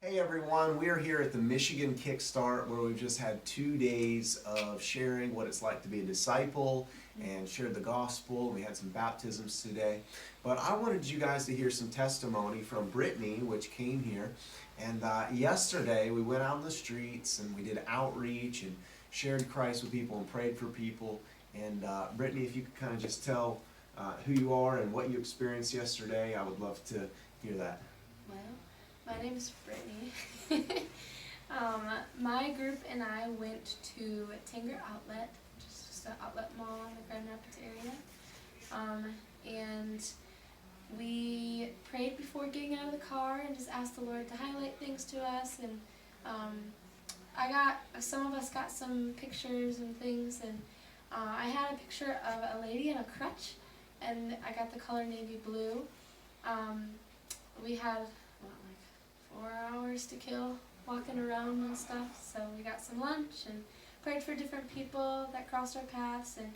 Hey everyone, we're here at the Michigan Kickstart where we've just had 2 days of sharing what it's like to be a disciple and shared the gospel. We had some baptisms today. But I wanted you guys to hear some testimony from Brittany, which came here. And yesterday we went out in the streets and we did outreach and shared Christ with people and prayed for people. And Brittany, if you could kind of just tell who you are and what you experienced yesterday, I would love to hear that. Well, my name is Brittany. My group and I went to Tanger Outlet, just an outlet mall in the Grand Rapids area. And we prayed before getting out of the car and just asked the Lord to highlight things to us. And some of us got some pictures and things. And I had a picture of a lady in a crutch, and I got the color navy blue. We had 4 hours to kill walking around and stuff, so we got some lunch and prayed for different people that crossed our paths. And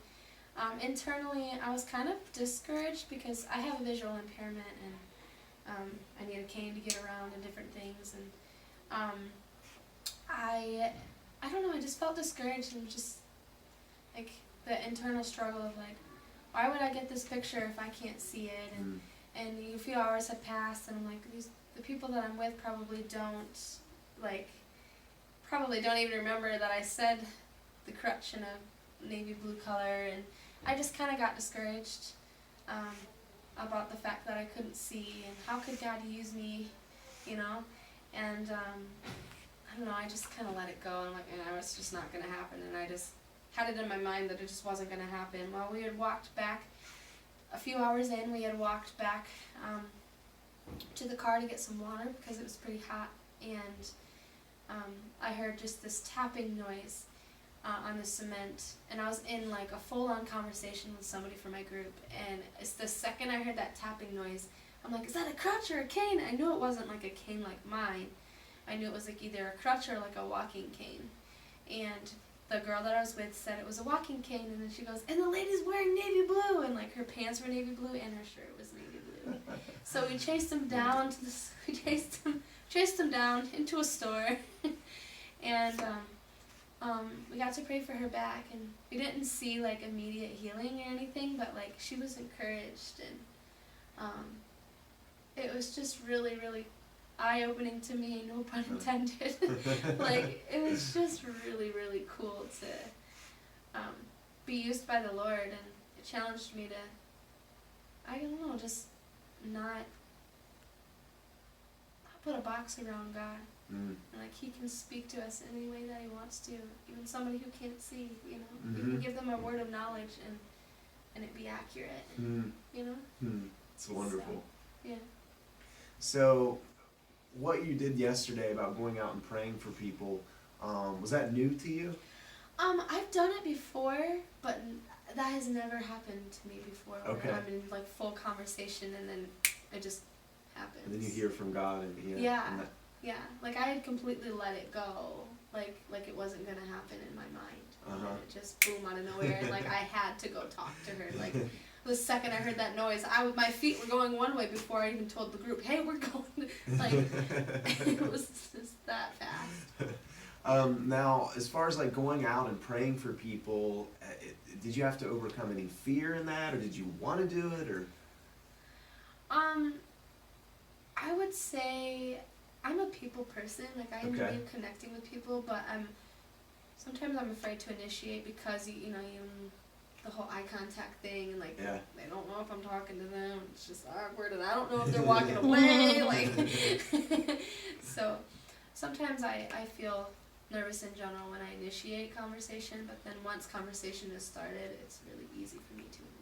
internally I was kind of discouraged because I have a visual impairment and I need a cane to get around and different things. And I don't know, I just felt discouraged and just like the internal struggle of like, why would I get this picture if I can't see it? And a few hours had passed, and I'm like, the people that I'm with probably don't even remember that I said the crutch in a navy blue color. And I just kind of got discouraged about the fact that I couldn't see, and how could God use me, you know? And I don't know, I just kind of let it go, and I'm like, it's just not going to happen. And I just had it in my mind that it just wasn't going to happen. Well, we had walked back, a few hours in, we had walked back to the car to get some water because it was pretty hot, and I heard just this tapping noise on the cement, and I was in like a full-on conversation with somebody from my group, and it's the second I heard that tapping noise, I'm like, is that a crutch or a cane? I knew it wasn't like a cane like mine. I knew it was like either a crutch or like a walking cane. And the girl that I was with said it was a walking cane, and then she goes, and the lady's wearing navy blue, and like her pants were navy blue and her shirt was navy blue. So we chased him down to chased him down into a store, and we got to pray for her back, and we didn't see like immediate healing or anything, but like she was encouraged, and it was just really, really eye-opening to me, no pun intended. Like, it was just really, really cool to be used by the Lord, and it challenged me to, I don't know, just not put a box around God. And like, He can speak to us any way that He wants to, even somebody who can't see, you know. You can give them a word of knowledge and it be accurate, and, you know. It's wonderful. So, yeah. So, what you did yesterday about going out and praying for people, was that new to you? I've done it before, but that has never happened to me before. Okay. Where I'm in like full conversation and then it just happens. And then you hear from God, and Yeah. Like I had completely let it go, like it wasn't gonna happen in my mind. And then it just boom out of nowhere, and like I had to go talk to her. Like the second I heard that noise, my feet were going one way before I even told the group, hey, we're going. Like it was just that fast. Now, as far as like going out and praying for people, did you have to overcome any fear in that, or did you want to do it, or? I would say I'm a people person. Like I enjoy connecting with people, but sometimes I'm afraid to initiate because you know the whole eye contact thing, and like they don't know if I'm talking to them. It's just awkward, and I don't know if they're walking away. Like so, sometimes I feel nervous in general when I initiate conversation, but then once conversation is started, it's really easy for me to engage.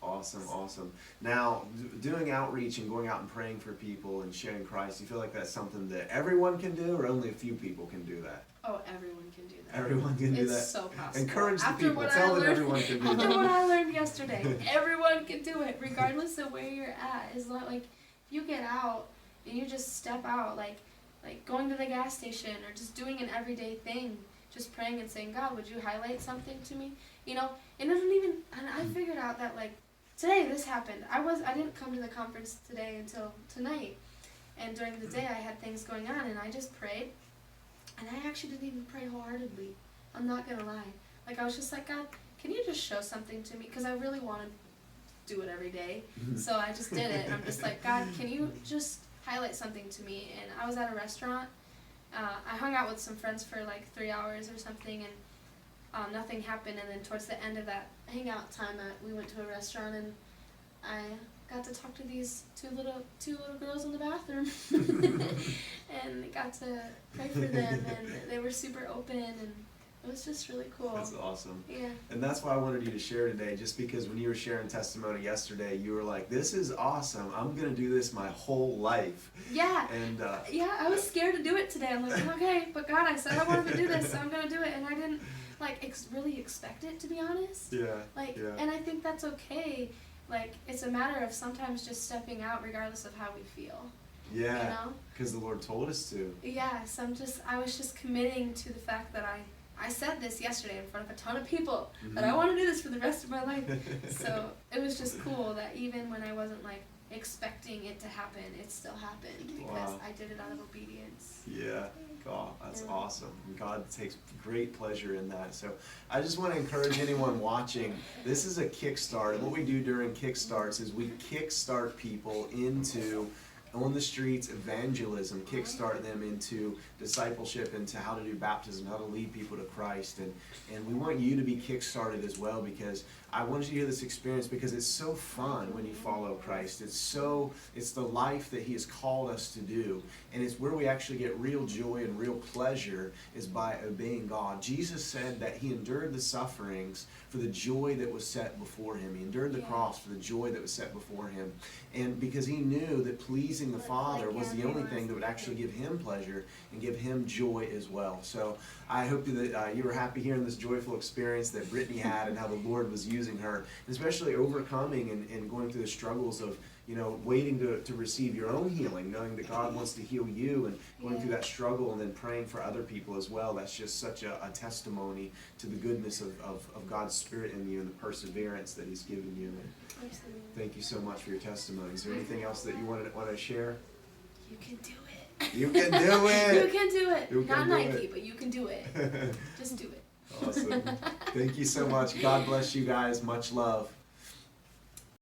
Awesome. Now, doing outreach and going out and praying for people and sharing Christ, you feel like that's something that everyone can do, or only a few people can do that? Oh, everyone can do that. Everyone can do that? It's so possible. Encourage the people. Tell them everyone can do that. After what I learned yesterday, everyone can do it, regardless of where you're at. It's not like if you get out and you just step out, like going to the gas station or just doing an everyday thing, just praying and saying, God, would you highlight something to me? You know, it doesn't even, and I figured out that like, today this happened. I didn't come to the conference today until tonight. And during the day I had things going on, and I just prayed. And I actually didn't even pray wholeheartedly. I'm not gonna lie. Like, I was just like, God, can you just show something to me? Because I really want to do it every day. So I just did it. And I'm just like, God, can you just highlight something to me? And I was at a restaurant. I hung out with some friends for like 3 hours or something, and nothing happened. And then towards the end of that hangout time, we went to a restaurant, and I got to talk to these two little girls in the bathroom, and got to pray for them, and they were super open, and it was just really cool. That's awesome. Yeah. And that's why I wanted you to share today, just because when you were sharing testimony yesterday, you were like, this is awesome. I'm going to do this my whole life. Yeah. And yeah, I was scared to do it today. I'm like, okay, but God, I said I wanted to do this, so I'm going to do it. And I didn't, like, really expect it, to be honest. Yeah. Like, yeah. And I think that's okay. Like, it's a matter of sometimes just stepping out regardless of how we feel. Yeah. You know? Because the Lord told us to. Yeah, so I was just committing to the fact that I said this yesterday in front of a ton of people, that I want to do this for the rest of my life. So it was just cool that even when I wasn't like expecting it to happen, it still happened because I did it out of obedience. Yeah, God, that's awesome. And God takes great pleasure in that. So I just want to encourage anyone watching, this is a Kickstart, and what we do during Kickstarts is we kickstart people into on the streets evangelism, kickstart them into discipleship, into how to do baptism, how to lead people to Christ, and we want you to be kickstarted as well, because I want you to hear this experience because it's so fun when you follow Christ. It's the life that He has called us to do, and it's where we actually get real joy and real pleasure is by obeying God. Jesus said that He endured the sufferings for the joy that was set before Him. He endured the cross for the joy that was set before Him, and because He knew that pleasing the Father was the only thing that would actually give Him pleasure and give Him joy as well. So I hope that you were happy hearing this joyful experience that Brittany had and how the Lord was using her, and especially overcoming and going through the struggles of, you know, waiting to receive your own healing, knowing that God wants to heal you, and going through that struggle and then praying for other people as well. That's just such a testimony to the goodness of God's Spirit in you and the perseverance that He's given you. And thank you so much for your testimony. Is there anything else that you want to share? You can do it. You can do it. You can do it. You can Not do Nike, it. but you can do it. Just do it. Awesome. Thank you so much. God bless you guys. Much love.